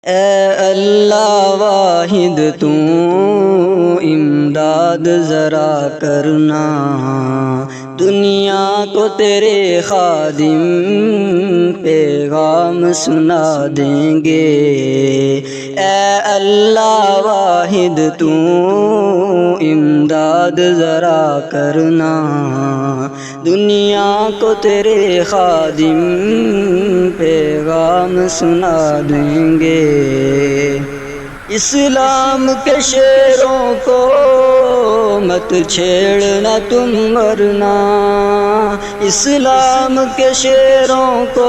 اے اللہ واحد تو امداد ذرا کرنا، دنیا کو تیرے خادم پیغام سنا دیں گے۔ اے اللہ واحد تو امداد ذرا کرنا، دنیا کو تیرے خادم پیغام سنا دیں گے۔ اسلام کے شیروں کو مت چھیڑنا تم ورنہ، اسلام کے شیروں کو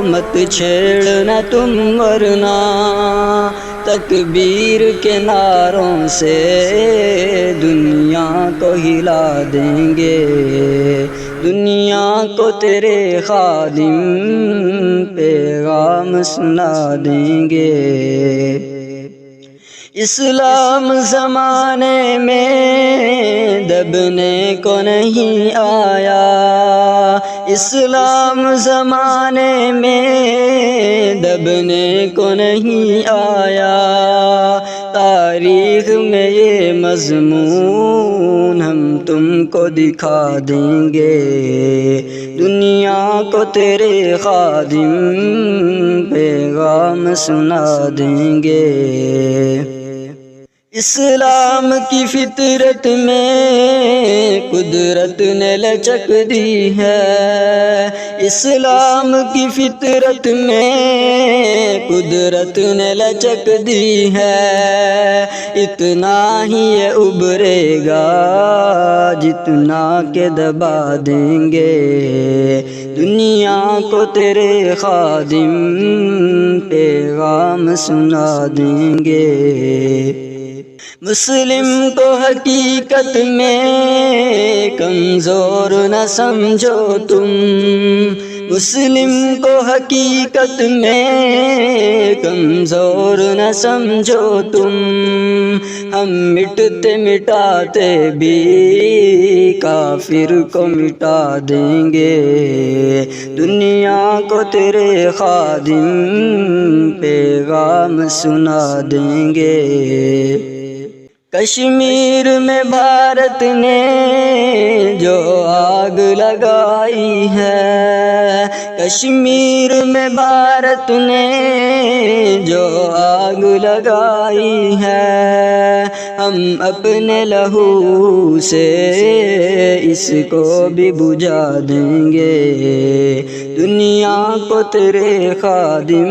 مت چھیڑنا تم ورنہ، تکبیر کے نعروں سے دنیا کو ہلا دیں گے، دنیا کو تیرے خادم پیغام سنا دیں گے۔ اسلام زمانے میں دبنے کو نہیں آیا، اسلام زمانے میں دبنے کو نہیں آیا، تاریخ میں یہ مضمون ہم تم کو دکھا دیں گے، دنیا کو تیرے خادم پیغام سنا دیں گے۔ اسلام کی فطرت میں قدرت نے لچک دی ہے، اسلام کی فطرت میں قدرت نے لچک دی ہے، اتنا ہی یہ ابھرے گا جتنا کہ دبا دیں گے، دنیا کو تیرے خادم پیغام سنا دیں گے۔ مسلم کو حقیقت میں کمزور نہ سمجھو تم، مسلم کو حقیقت میں کمزور نہ سمجھو تم، ہم مٹتے مٹاتے بھی کافر کو مٹا دیں گے، دنیا کو تیرے خادم پیغام سنا دیں گے۔ کشمیر میں بھارت نے جو آگ لگائی ہے، کشمیر میں بھارت نے جو آگ لگائی ہے، ہم اپنے لہو سے اس کو بھی بجھا دیں گے، دنیا کو تیرے خادم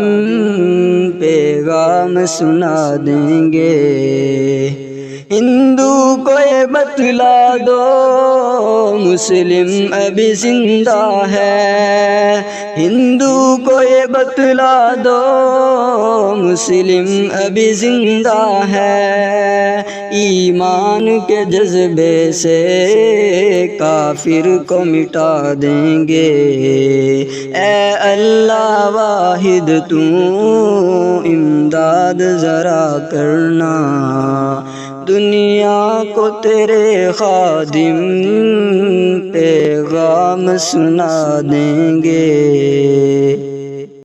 پیغام سنا دیں گے۔ ہندو کو یہ بتلا دو مسلم ابھی زندہ ہے، ہندو کو یہ بتلا دو مسلم ابھی زندہ ہے، ایمان کے جذبے سے کافر کو مٹا دیں گے، اے اللہ واحد تو امداد ذرا کرنا، دنیا کو تیرے خادم پیغام سنا دیں گے۔